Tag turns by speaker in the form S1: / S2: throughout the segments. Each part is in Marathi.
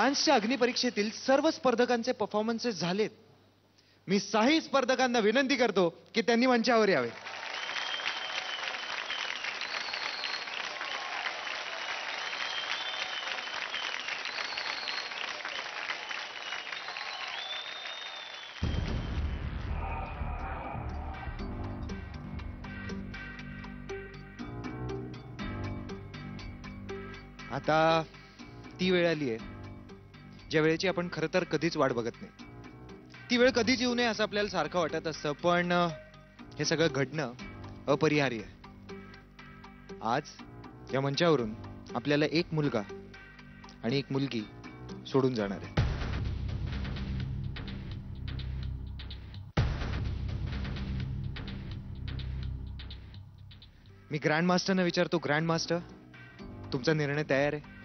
S1: डान्सच्या अग्निपरीक्षेतील सर्व स्पर्धकांचे परफॉर्मन्सेस झालेत. मी 6 स्पर्धकांना विनंती करतो की त्यांनी मंचावर यावे. आता ती वेळ आली आहे ज्या वेळेची आपण खरं तर कधीच वाट बघत नाही. ती वेळ कधीच येऊ नये असं आपल्याला सारखं वाटत असतं, पण हे सगळं घडणं अपरिहार्य आहे. आज या मंचावरून आपल्याला एक मुलगा आणि एक मुलगी सोडून जाणार आहे. मी ग्रँड मास्टरना विचारतो, ग्रँड मास्टर, तुमचा निर्णय तयार आहे?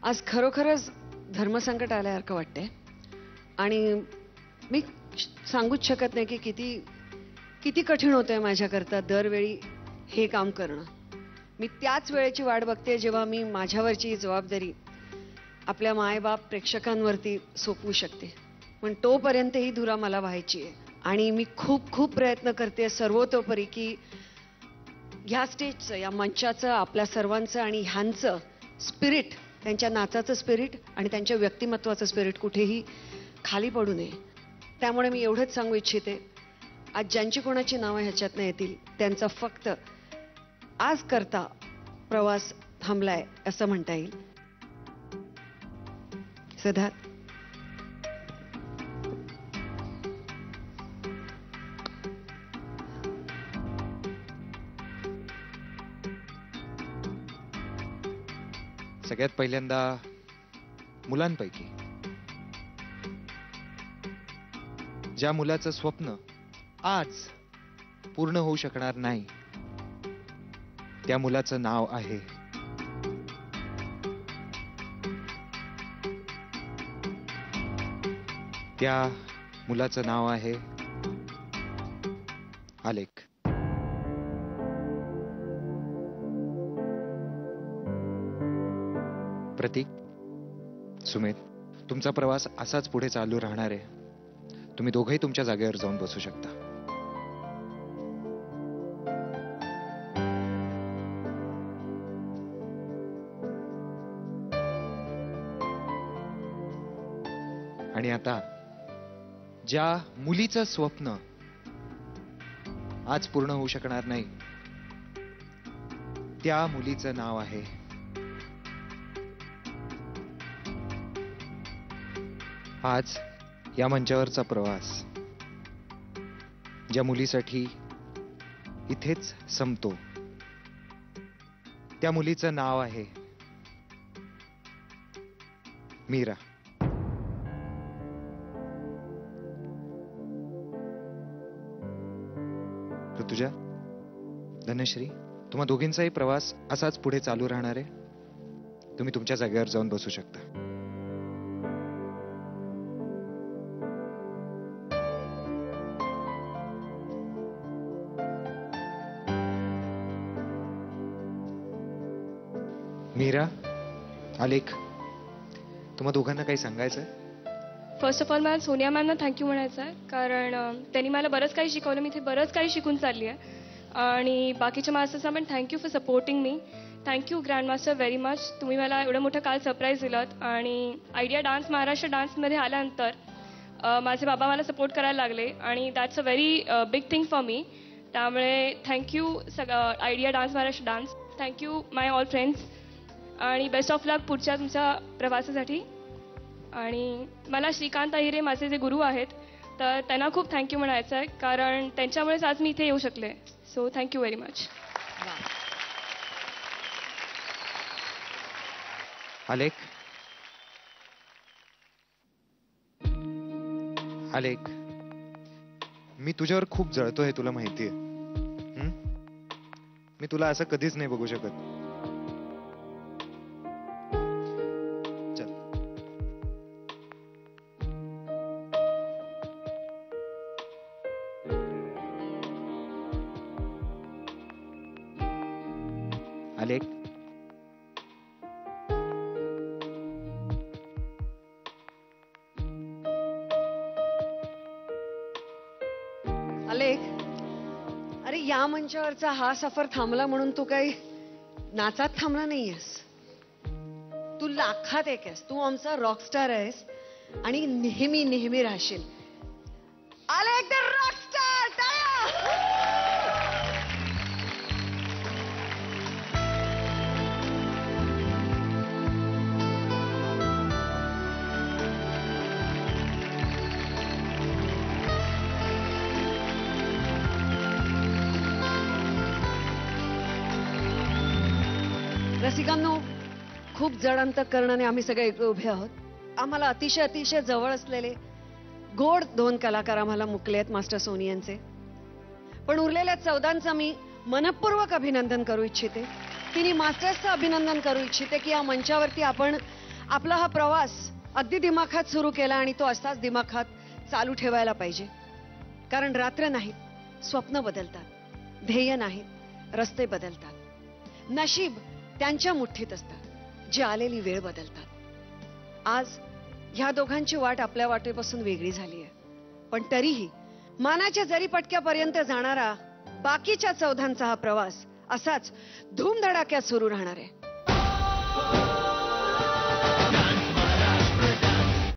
S2: आज खरोखरच धर्मसंकट आल्यासारखं वाटतंय आणि मी सांगूच शकत नाही की किती किती कठीण होतंय माझ्याकरता दरवेळी हे काम करणं. मी त्याच वेळेची वाट बघते जेव्हा मी माझ्यावरची ही जबाबदारी आपल्या मायबाप प्रेक्षकांवरती सोपवू शकते. पण तोपर्यंत ही धुरा मला व्हायची आहे आणि मी खूप खूप प्रयत्न करते सर्वतोपरी की ह्या स्टेजचं, या मंचाचं, आपल्या सर्वांचं आणि ह्यांचं स्पिरिट, त्यांच्या नाचाचं स्पिरिट आणि त्यांच्या व्यक्तिमत्वाचं स्पिरिट कुठेही खाली पडू नये. त्यामुळे मी एवढंच सांगू इच्छिते, आज ज्यांची कोणाची नावं ह्याच्यातनं येतील त्यांचा फक्त आज करता प्रवास थांबलाय असं म्हणता येईल. सिद्धार्थ.
S1: सगळ्यात पहिल्यांदा मुलांपैकी ज्या मुलाचं स्वप्न आज पूर्ण होऊ शकणार नाही त्या मुलाचं नाव आहे आलेख. प्रतीक, सुमित, तुमचा प्रवास असाच पुढे चालू राहणार आहे. तुम्ही दोघेही तुमच्या जागेवर जाऊन बसू शकता. आणि आता ज्या मुलीचं स्वप्न आज पूर्ण होऊ शकणार नाही त्या मुलीचं नाव आहे आज या मंचावरचा प्रवास ज्या मुलीसाठी इथेच संपतो त्या मुलीचं नाव आहे मीरा. ऋतुजा, धनश्री, तुम्हा दोघींचाही प्रवास असाच पुढे चालू राहणार आहे. तुम्ही तुमच्या जागेवर जाऊन बसू शकता. मीरा, आलेख, तुम्हा दोघांना काही सांगायचंय?
S3: फर्स्ट ऑफ ऑल मला सोनिया मॅमना थँक्यू म्हणायचं आहे, कारण त्यांनी मला बरंच काही शिकवलं. मी इथे बरंच काही शिकून चालली आहे. आणि बाकीच्या मास्टर्सना पण thank you for supporting me. Thank you grand master very much. तुम्ही मला एवढं मोठं काल सरप्राईज दिलात. आणि आयडिया डान्स महाराष्ट्र डान्समध्ये आल्यानंतर माझे बाबा मला सपोर्ट करायला लागले आणि that's a very big thing for me. त्यामुळे thank you idea dance Maharashtra dance. Thank you my all friends आणि बेस्ट ऑफ लक पुढच्या तुमच्या प्रवासासाठी. आणि मला श्रीकांत अहिरे माझे जे गुरु आहेत तर त्यांना खूप थँक्यू म्हणायचं आहे, कारण त्यांच्यामुळेच आज मी इथे येऊ शकले. So thank you very much.
S1: आलेख, आलेख, मी तुझ्यावर खूप जळतोय, तुला माहितीये. मी तुला असं कधीच नाही बघू शकत. चल. आलेख,
S2: मंचावरचा हा सफर थांबला म्हणून तू काही नाचात थांबला नाहीयेस. तू लाखात एक आहेस. तू आमचा रॉकस्टार आहेस आणि नेहमी नेहमी राहशील. आला एकदा रॉकस्टार टाळ्या. रसिकांनो, खूप जड अंतःकरणाने आम्ही सगळे इकडे उभे आहोत. आम्हाला अतिशय अतिशय जवळ असलेले गोड 2 कलाकार आम्हाला मुकले आहेत, मास्टर सोनी यांचे. पण उरलेल्या 14चं मी मनपूर्वक अभिनंदन करू इच्छिते. तिने मास्टर्सचं अभिनंदन करू इच्छिते की या मंचावरती आपण आपला हा प्रवास अगदी दिमाखात सुरू केला आणि तो असाच दिमाखात चालू ठेवायला पाहिजे. कारण रात्र नाहीत, स्वप्न बदलतात. ध्येय नाहीत, रस्ते बदलतात. नशीब त्यांच्या मुठ्ठीत असतात जी आलेली वेळ बदलतात. आज ह्या दोघांची वाट आपल्या वाटेपासून वेगळी झाली आहे. पण तरीही मानाच्या जरी पटक्यापर्यंत जाणारा बाकीच्या 14चा हा प्रवास असाच धूमधडाक्यात सुरू राहणार आहे.